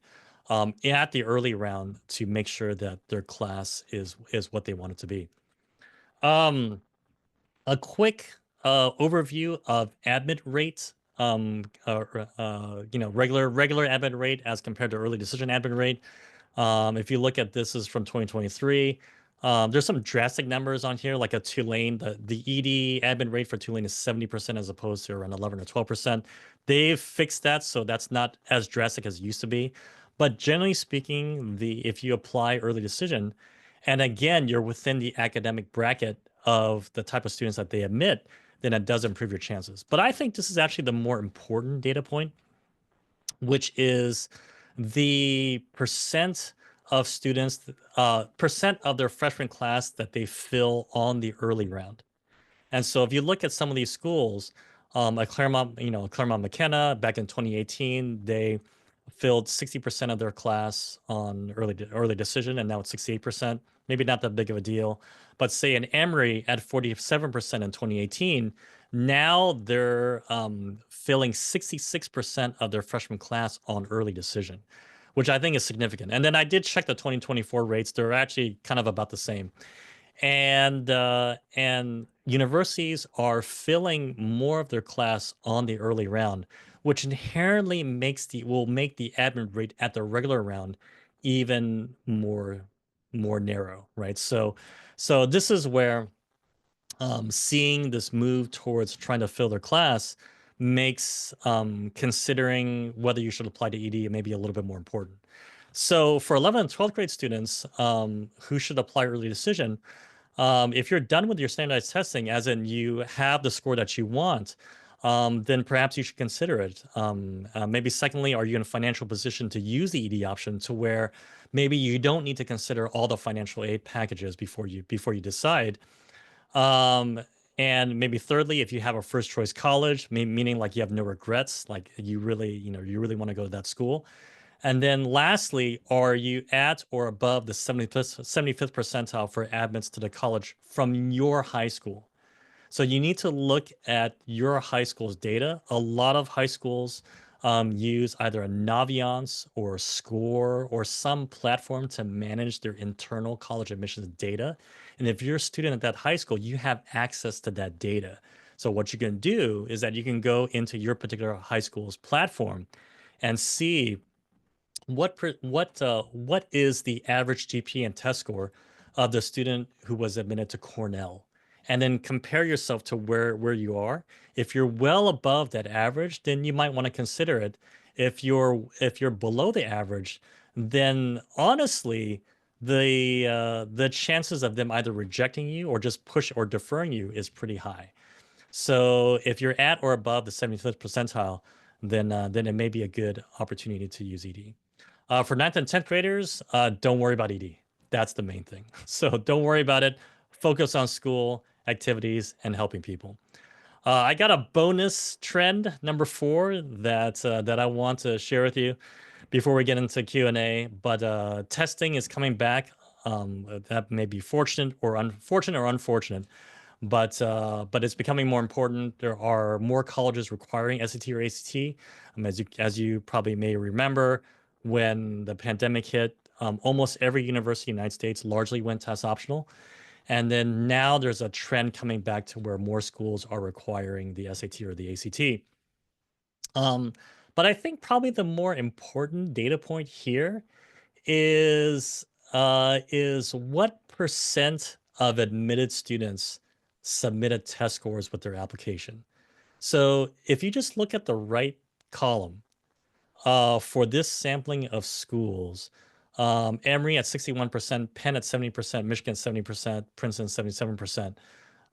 at the early round to make sure that their class is what they want it to be. Um, a quick overview of admit rate, regular admit rate as compared to early decision admit rate. If you look at this is from 2023, there's some drastic numbers on here, like a Tulane, the ED admin rate for Tulane is 70% as opposed to around 11 or 12%. They've fixed that, so that's not as drastic as it used to be. But generally speaking, if you apply early decision, and again, you're within the academic bracket of the type of students that they admit, then it does improve your chances. But I think this is actually the more important data point, which is the percent of students, percent of their freshman class that they fill on the early round. And so if you look at some of these schools, at Claremont, Claremont McKenna back in 2018, they filled 60% of their class on early decision, and now it's 68%. Maybe not that big of a deal. But say in Emory at 47% in 2018, now they're filling 66% of their freshman class on early decision, which I think is significant. And then I did check the 2024 rates. They're actually kind of about the same. And universities are filling more of their class on the early round, which inherently will make the admin rate at the regular round even more narrow, right? So this is where seeing this move towards trying to fill their class makes considering whether you should apply to ED maybe a little bit more important. So for 11th and 12th grade students who should apply early decision, if you're done with your standardized testing, as in you have the score that you want, then perhaps you should consider it. Maybe secondly, are you in a financial position to use the ED option to where maybe you don't need to consider all the financial aid packages before you decide? And maybe thirdly, if you have a first choice college, meaning like you have no regrets, like you really want to go to that school. And then lastly, are you at or above the 75th percentile for admits to the college from your high school? So you need to look at your high school's data. A lot of high schools use either a Naviance or SCORE or some platform to manage their internal college admissions data. And if you're a student at that high school, you have access to that data. So what you can do is that you can go into your particular high school's platform and see what is the average GPA and test score of the student who was admitted to Cornell, and then compare yourself to where you are. If you're well above that average, then you might want to consider it. If you're below the average, then honestly, the chances of them either rejecting you or just push or deferring you is pretty high. So if you're at or above the 75th percentile, then it may be a good opportunity to use ED. For 9th and 10th graders, don't worry about ED. That's the main thing. So don't worry about it. Focus on school, activities, and helping people. I got a bonus trend, number 4, that I want to share with you before we get into Q&A. But testing is coming back. That may be fortunate or unfortunate. But it's becoming more important. There are more colleges requiring SAT or ACT. As you probably may remember, when the pandemic hit, almost every university in the United States largely went test optional. And then now there's a trend coming back to where more schools are requiring the SAT or the ACT. But I think probably the more important data point here is what percent of admitted students submitted test scores with their application. So if you just look at the right column, for this sampling of schools, Emory at 61%, Penn at 70%, Michigan 70%, Princeton 77%.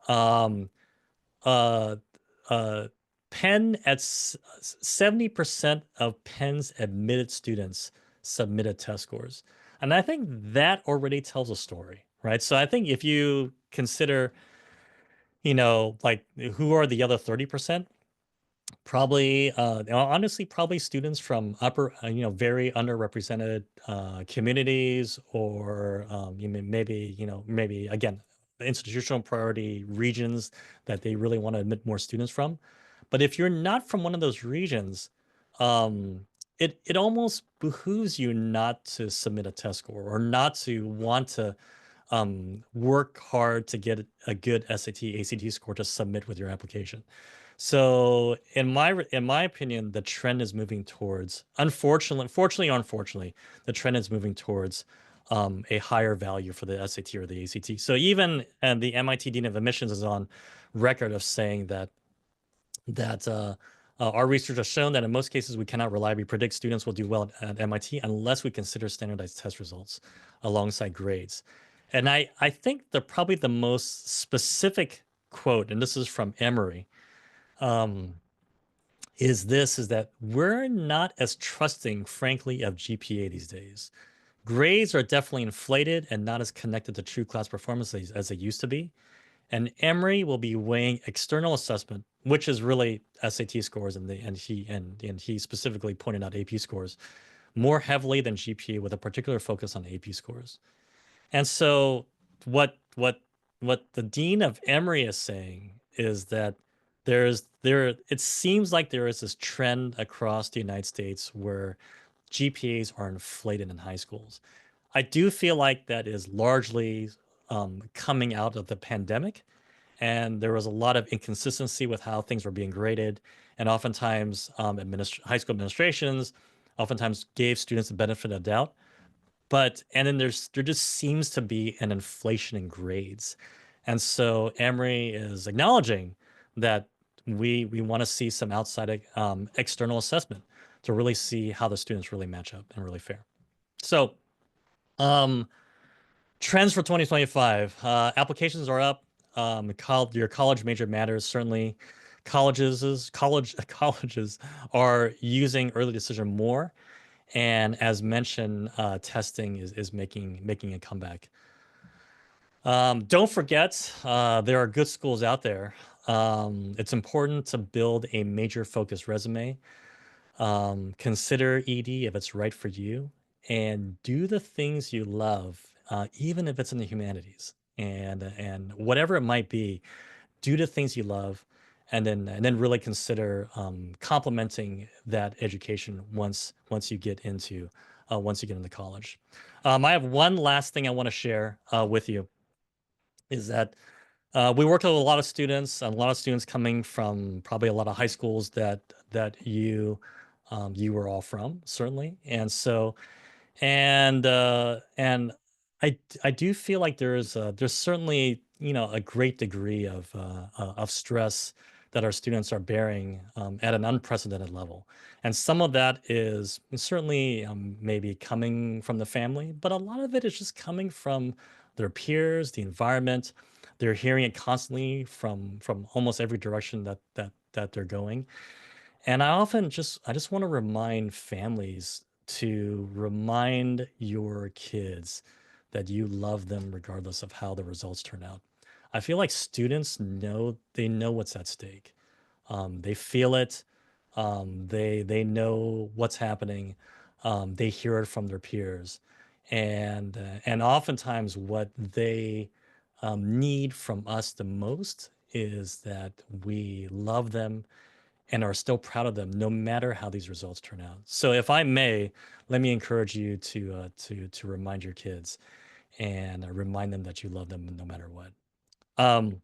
Um, uh, uh, Penn at 70% of Penn's admitted students submitted test scores. And I think that already tells a story, right? So I think if you consider, like who are the other 30%? Probably, honestly, probably students from very underrepresented communities, or maybe, maybe again, institutional priority regions that they really want to admit more students from. But if you're not from one of those regions, um, it almost behooves you not to submit a test score, or not to want to work hard to get a good SAT, ACT score to submit with your application. So in my opinion, the trend is moving towards, fortunately or unfortunately, the trend is moving towards a higher value for the SAT or the ACT. So even the MIT Dean of Admissions is on record of saying that our research has shown that in most cases we cannot reliably predict students will do well at MIT unless we consider standardized test results alongside grades. And I think probably the most specific quote, and this is from Emory, um, is that we're not as trusting, frankly, of GPA these days. Grades are definitely inflated and not as connected to true class performance as they used to be. And Emory will be weighing external assessment, which is really SAT scores, and he specifically pointed out AP scores more heavily than GPA, with a particular focus on AP scores. And so what the dean of Emory is saying is that it seems like there is this trend across the United States where GPAs are inflated in high schools. I do feel like that is largely coming out of the pandemic, and there was a lot of inconsistency with how things were being graded, and oftentimes high school administrations oftentimes gave students the benefit of the doubt. And then there just seems to be an inflation in grades. And so Emory is acknowledging that we want to see some outside external assessment to really see how the students really match up and really fair. So trends for 2025, applications are up. Your college major matters. Certainly colleges are using early decision more. And as mentioned, testing is making a comeback. Don't forget, there are good schools out there. It's important to build a major focused resume. Consider ED if it's right for you, and do the things you love, even if it's in the humanities, and whatever it might be. Do the things you love, and then really consider complementing that education once you get into college. I have one last thing I want to share with you, is that we worked with a lot of students, coming from probably a lot of high schools that you were all from, certainly. And I do feel like there's certainly a great degree of stress that our students are bearing at an unprecedented level, and some of that is certainly maybe coming from the family, but a lot of it is just coming from their peers, the environment. They're hearing it constantly from almost every direction that they're going. And I just want to remind families to remind your kids that you love them regardless of how the results turn out. I feel like students know what's at stake. They feel it. They know what's happening. They hear it from their peers, and oftentimes what they need from us the most is that we love them and are still proud of them, no matter how these results turn out. So, if I may, let me encourage you to remind your kids, and remind them that you love them no matter what. Um,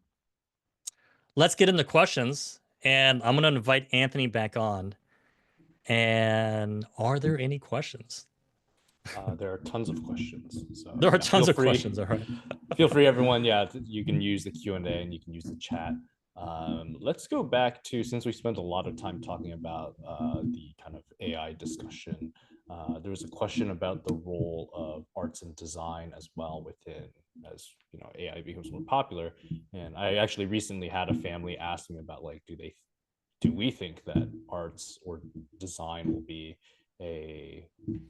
let's get into questions, and I'm going to invite Anthony back on. And are there any questions? There are tons of questions, so There are yeah, feel tons of free. questions. All right. Feel free, everyone. Yeah, you can use the Q and A, and you can use the chat. Let's go back to, since we spent a lot of time talking about the kind of AI discussion. There was a question about the role of arts and design as well within, as you know, AI becomes more popular. And I actually recently had a family ask me about, like, do we think that arts or design will be a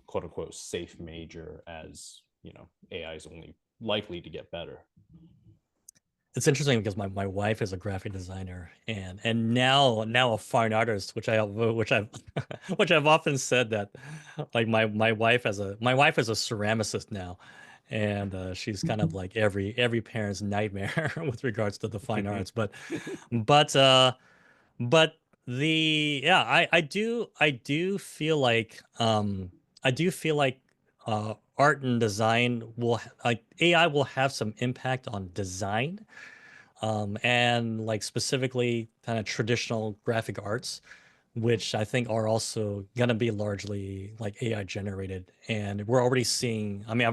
quote unquote safe major, as you know, AI is only likely to get better. It's interesting because my wife is a graphic designer and now a fine artist, which I've which I've often said that like my wife is a ceramicist now, and she's kind of like every parent's nightmare with regards to the fine arts. But uh but the yeah, I do feel like art and design like AI will have some impact on design, and like specifically kind of traditional graphic arts, which I think are also gonna be largely like AI generated. And we're already seeing, I mean,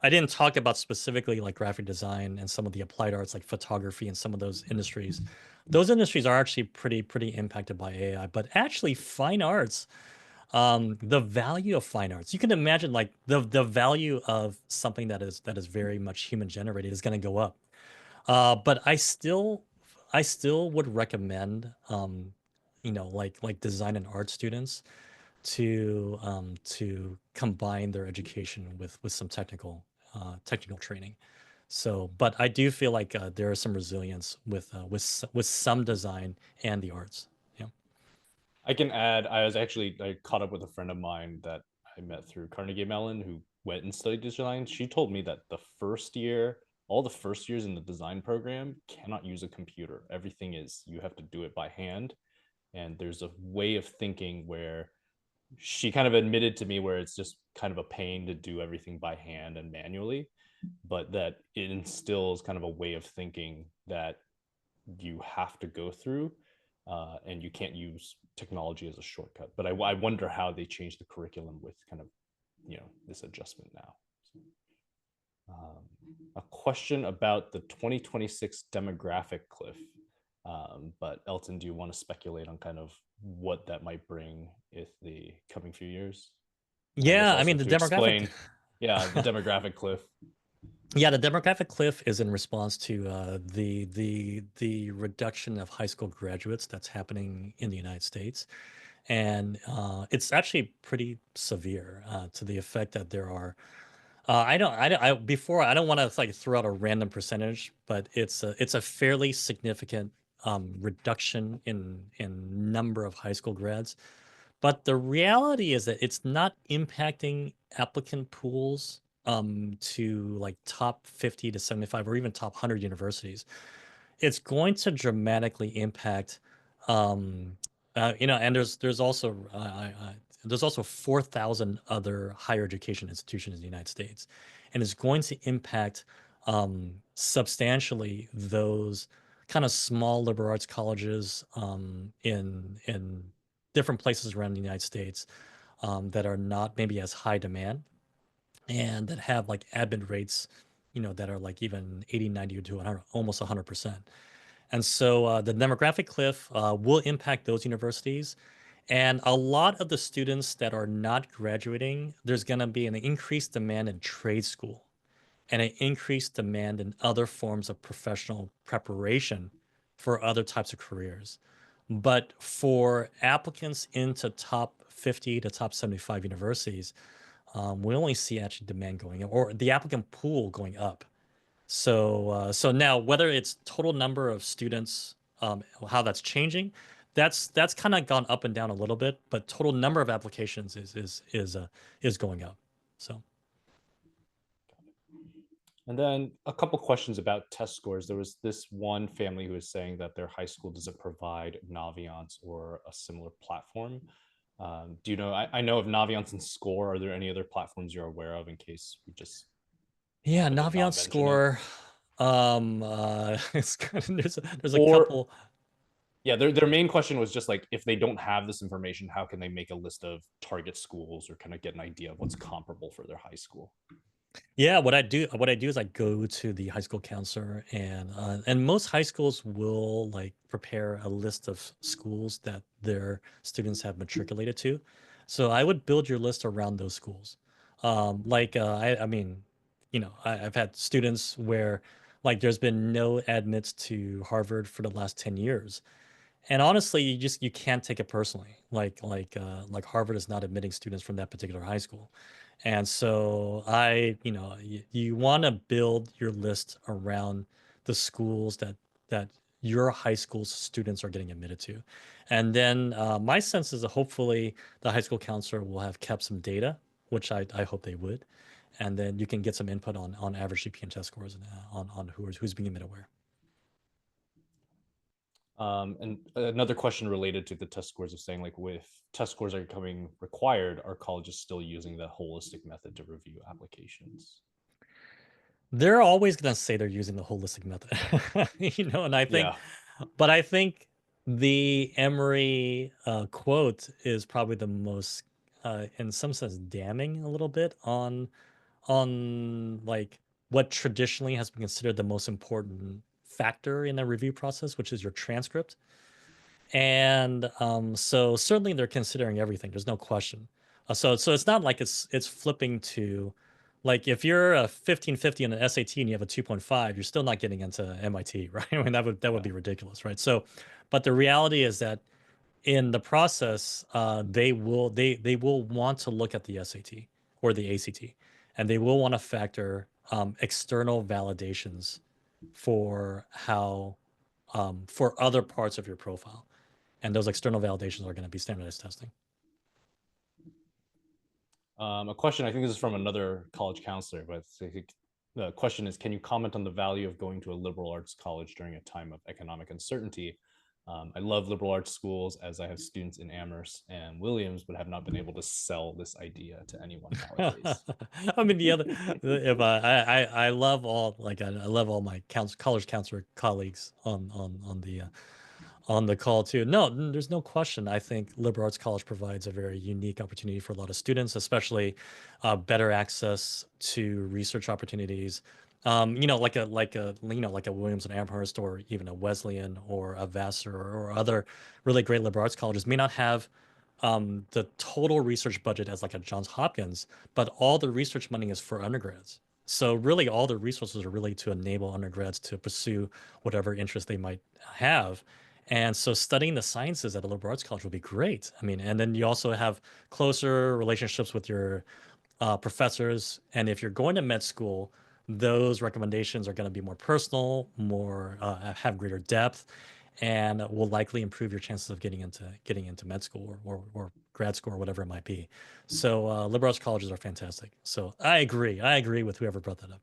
I didn't talk about specifically like graphic design and some of the applied arts like photography and some of those industries. Those industries are actually pretty impacted by AI, but actually fine arts, the value of fine arts, you can imagine like the value of something that is very much human generated is going to go up. But I still would recommend, like design and art students to combine their education with some technical training. So, but I do feel like there is some resilience with some design and the arts. Yeah. I can add, I caught up with a friend of mine that I met through Carnegie Mellon who went and studied design. She told me that all the first years in the design program cannot use a computer. Everything is, you have to do it by hand. And there's a way of thinking where she kind of admitted to me where it's just kind of a pain to do everything by hand and manually, but that it instills kind of a way of thinking that you have to go through, and you can't use technology as a shortcut. But I wonder how they change the curriculum with kind of, you know, this adjustment now. Um, a question about the 2026 demographic cliff. But Elton, do you want to speculate on kind of what that might bring if the coming few years? And I guess Yeah, I also mean the to demographic. explain, yeah, the demographic cliff. Yeah, the demographic cliff is in response to the reduction of high school graduates that's happening in the United States, and it's actually pretty severe, to the effect that there are. I don't want to like throw out a random percentage, but it's a fairly significant reduction in number of high school grads. But the reality is that it's not impacting applicant pools to like top 50 to 75 or even top 100 universities. It's going to dramatically impact, um, and there's also 4,000 other higher education institutions in the United States, and it's going to impact substantially those kind of small liberal arts colleges in different places around the United States, that are not maybe as high demand and that have like admit rates, that are like even 80, 90 to 100, almost 100%. And so the demographic cliff will impact those universities. And a lot of the students that are not graduating, there's going to be an increased demand in trade school and an increased demand in other forms of professional preparation for other types of careers. But for applicants into top 50 to top 75 universities, we only see actually demand going up or the applicant pool going up. So now whether it's total number of students, how that's changing, that's kind of gone up and down a little bit, but total number of applications is going up. So And then a couple questions about test scores. There was this one family who was saying that their high school doesn't provide Naviance or a similar platform. Do you know? I know of Naviance and Score. Are there any other platforms you're aware of in case we just yeah, wanted to Naviance not mention it? score. It's kind of, there's a Or couple. Yeah, their main question was just like, if they don't have this information, how can they make a list of target schools or kind of get an idea of what's comparable for their high school? Yeah, what I do is I go to the high school counselor, and most high schools will like prepare a list of schools that their students have matriculated to. So I would build your list around those schools. I mean, I've had students where like there's been no admits to Harvard for the last 10 years. And honestly, you can't take it personally. Like Harvard is not admitting students from that particular high school. And so you want to build your list around the schools that your high school students are getting admitted to. And then my sense is that hopefully the high school counselor will have kept some data, which I hope they would. And then you can get some input on average GPA and test scores and on who's being admitted where. And another question related to the test scores is saying, like, with test scores are becoming required, are colleges still using the holistic method to review applications? They're always going to say they're using the holistic method. And Yeah. but I think the Emory quote is probably the most, in some sense, damning a little bit on like what traditionally has been considered the most important factor in the review process, which is your transcript. And so certainly they're considering everything. There's no question. So it's not like it's flipping to like if you're a 1550 in an SAT and you have a 2.5, you're still not getting into MIT, right? I mean that would Yeah. be ridiculous, right? So, but the reality is that in the process, they will want to look at the SAT or the ACT, and they will want to factor external validations for how for other parts of your profile, and those external validations are going to be standardized testing. A question, I think this is from another college counselor, but I think the question is, can you comment on the value of going to a liberal arts college during a time of economic uncertainty? I love liberal arts schools as I have students in Amherst and Williams, but have not been able to sell this idea to anyone nowadays. I mean, the other, if I love all like I love all my college counselor colleagues on the call too. No, there's no question. I think liberal arts college provides a very unique opportunity for a lot of students, especially better access to research opportunities. Like a Williams and Amherst, or even a Wesleyan or a Vassar or other really great liberal arts colleges may not have the total research budget as like a Johns Hopkins, but all the research money is for undergrads. So really, all the resources are really to enable undergrads to pursue whatever interest they might have. And so studying the sciences at a liberal arts college would be great. I mean, and then you also have closer relationships with your professors. And if you're going to med school, those recommendations are going to be more personal, more have greater depth, and will likely improve your chances of getting into med school or grad school or whatever it might be. So liberal arts colleges are fantastic. So I agree. I agree with whoever brought that up.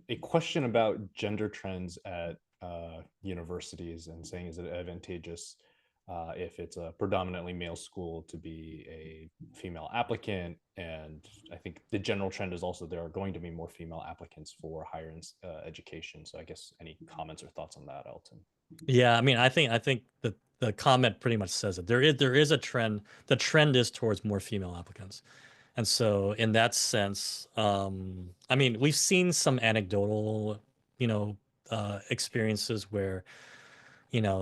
A question about gender trends at universities and saying, is it advantageous if it's a predominantly male school to be a female applicant? And I think the general trend is also there are going to be more female applicants for higher education. So I guess any comments or thoughts on that, Elton? Yeah, I mean, I think the comment pretty much says it. There is a trend. The trend is towards more female applicants. And so in that sense, I mean, we've seen some anecdotal, you know, experiences where,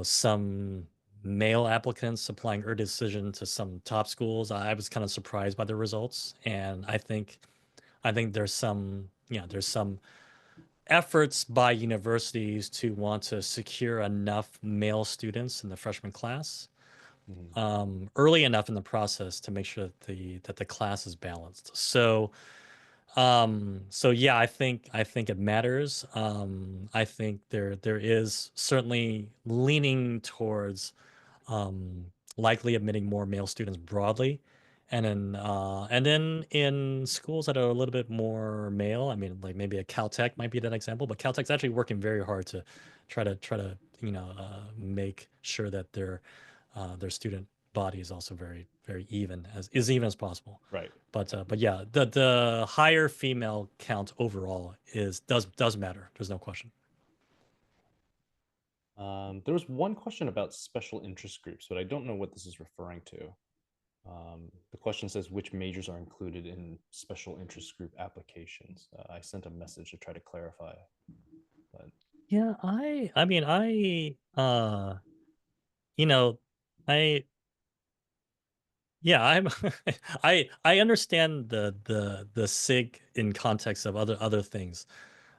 some male applicants applying early decision to some top schools. I was kind of surprised by the results. And I think there's some efforts by universities to want to secure enough male students in the freshman class Mhm. early enough in the process to make sure that the class is balanced. So yeah, I think it matters. I think there is certainly leaning towards um, likely admitting more male students broadly. And then in schools that are a little bit more male, I mean, like maybe a Caltech might be that example, but Caltech's actually working very hard to try to make sure that their student body is also very very even as possible. Right. But yeah, the higher female count overall is does matter. There's no question. There was one question about special interest groups, but I don't know what this is referring to. The question says which majors are included in special interest group applications. I sent a message to try to clarify, but Yeah, I mean, you know, I yeah, I'm I understand the SIG in context of other things,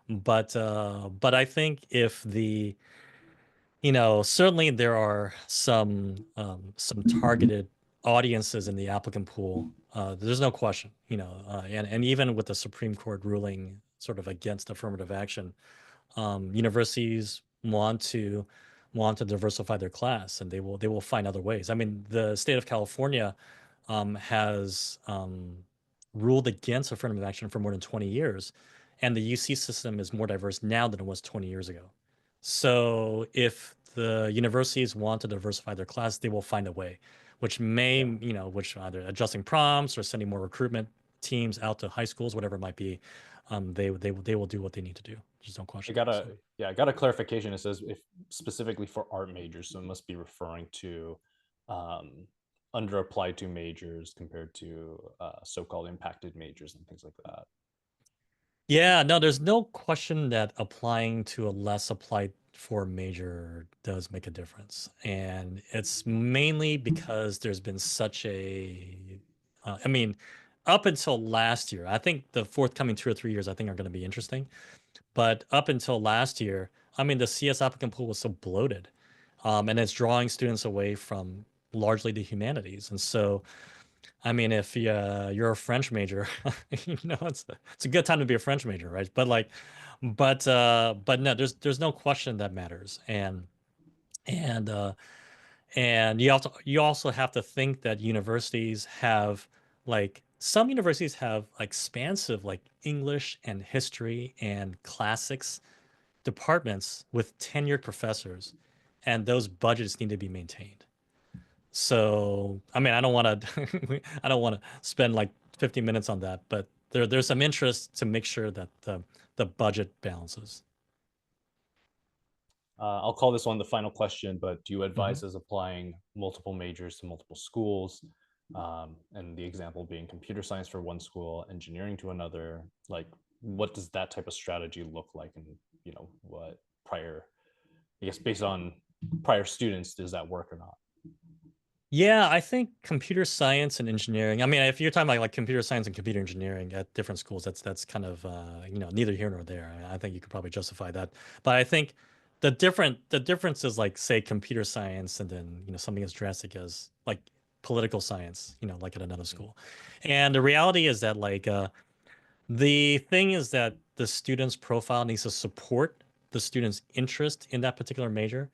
but I think if the certainly there are some targeted audiences in the applicant pool. There's no question, and even with the Supreme Court ruling sort of against affirmative action, universities want to diversify their class, and they will find other ways. I mean, the state of California has ruled against affirmative action for more than 20 years, and the UC system is more diverse now than it was 20 years ago. So if the universities want to diversify their class, they will find a way, which may, yeah, which either adjusting prompts or sending more recruitment teams out to high schools, whatever it might be. They will do what they need to do. Just don't I question it. got So a yeah, I got a clarification. It says if specifically for art majors, so it must be referring to um, under applied to majors compared to so-called impacted majors and things like that. yeah, no, there's no question that applying to a less applied for major does make a difference. And it's mainly because there's been such I mean, up until last year, I think the forthcoming 2 or 3 years, I think are going to be interesting. But up until last year, I mean, the CS applicant pool was so bloated, and it's drawing students away from largely the humanities. And so, I mean, if you're a French major, it's a good time to be a French major, right? But no, there's no question that matters, and uh, and you also have to think that universities have like some universities have expansive like English and history and classics departments with tenured professors, and those budgets need to be maintained. So, I mean, I don't want to I don't want to spend like 50 minutes on that, but there's some interest to make sure that the budget balances. I'll call this one the final question, but do you Mhm. advise as applying multiple majors to multiple schools? And the example being computer science for one school, engineering to another. Like, what does that type of strategy look like? And what prior, I guess, based on prior students, does that work or not? Yeah, I think computer science and engineering. I mean, if you're talking about like computer science and computer engineering at different schools, that's kind of neither here nor there. I think you could probably justify that. But I think the difference is like say computer science and then something as drastic as like political science, like at another Mhm. school. And the reality is that the thing is that the student's profile needs to support the student's interest in that particular major.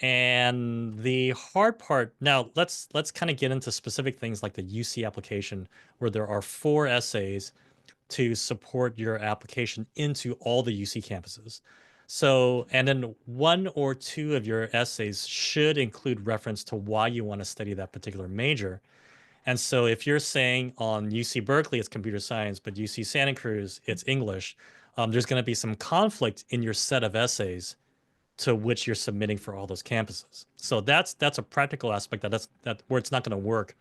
And the hard part, now let's kind of get into specific things like the UC application, where there are 4 essays to support your application into all the UC campuses. So, and then 1 or 2 of your essays should include reference to why you want to study that particular major. And so if you're saying on UC Berkeley it's computer science, but UC Santa Cruz it's English, there's going to be some conflict in your set of essays to which you're submitting for all those campuses. So that's a practical aspect that where it's not going to work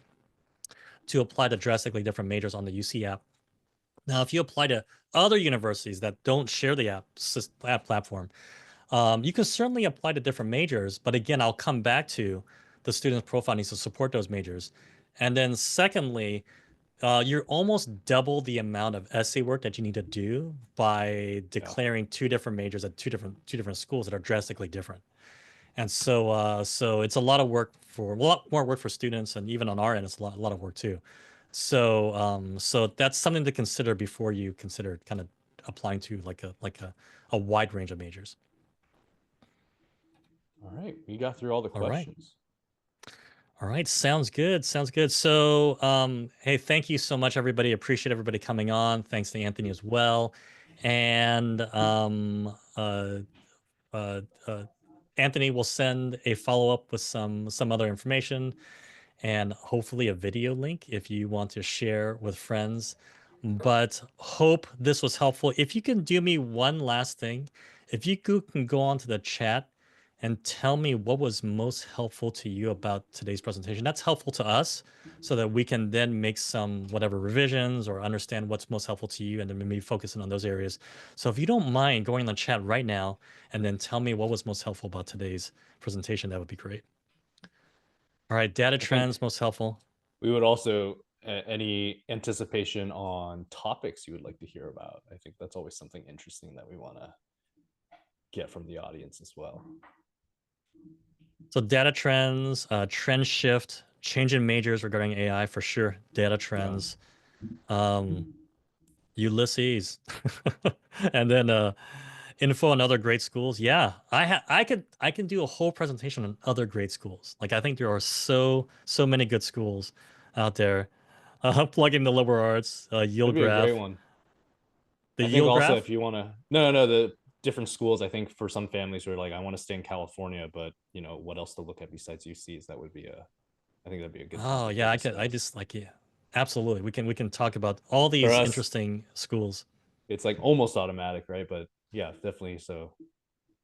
to apply to drastically different majors on the UC app. Now, if you apply to other universities that don't share the app platform, you can certainly apply to different majors. But again, I'll come back to the student's profile needs to support those majors. And then secondly, you're almost double the amount of essay work that you need to do by Yeah. declaring 2 different majors at two different schools that are drastically different. And so it's a lot of work for a lot more work for students, and even on our end, it's a lot of work too. So that's something to consider before you consider kind of applying to like a wide range of majors. All right. We got through all the All right. questions. All right, sounds good. Sounds good. So, hey, thank you so much, everybody. Appreciate everybody coming on. Thanks to Anthony as well. And uh, uh, Anthony will send a follow up with some other information and hopefully a video link if you want to share with friends. But hope this was helpful. If you can do me one last thing, if you can go onto the chat and tell me what was most helpful to you about today's presentation. That's helpful to us so that we can then make some whatever revisions or understand what's most helpful to you and then maybe focusing on those areas. So if you don't mind going in the chat right now and then tell me what was most helpful about today's presentation, that would be great. All right, data I think trends, most helpful. we would also any anticipation on topics you would like to hear about. I think that's always something interesting that we want to get from the audience as well. So data trends, trend shift, change in majors regarding AI for sure. Data trends, Ulysses, and then info on other great schools. Yeah, I can do a whole presentation on other great schools. Like I think there are so many good schools out there. Plug in the liberal arts, That'd yield be a great graph, one. the I think yield also graph. if you want to, no, the different schools. I think for some families who are like, I want to stay in California, but what else to look at besides UCs? That would be I think that'd be a good Oh topic to yeah, I discuss. just like, yeah, absolutely. We can talk about all For these us, interesting schools it's like almost automatic, right? But yeah, definitely. So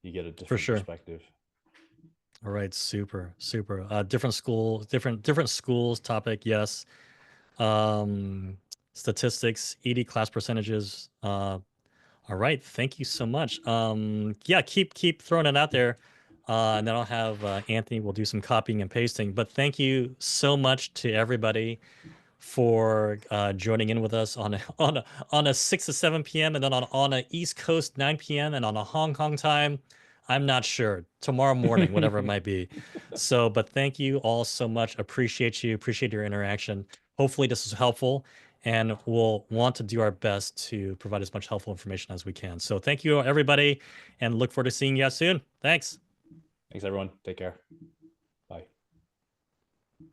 you get a for different sure. perspective. All right, super. Different schools, different schools topic. Yes. Um, statistics, ED class percentages. All right, thank you so much. Yeah, keep throwing it out there, and then I'll have Anthony. We'll do some copying and pasting. But thank you so much to everybody for joining in with us on a 6 to 7 p.m. and then on a East Coast 9 p.m. and on a Hong Kong time. I'm not sure. Tomorrow morning, whatever it might be. So, but thank you all so much. Appreciate you. Appreciate your interaction. Hopefully this is helpful and we'll want to do our best to provide as much helpful information as we can. So thank you everybody and look forward to seeing you guys soon. Thanks. Thanks, everyone. Take care.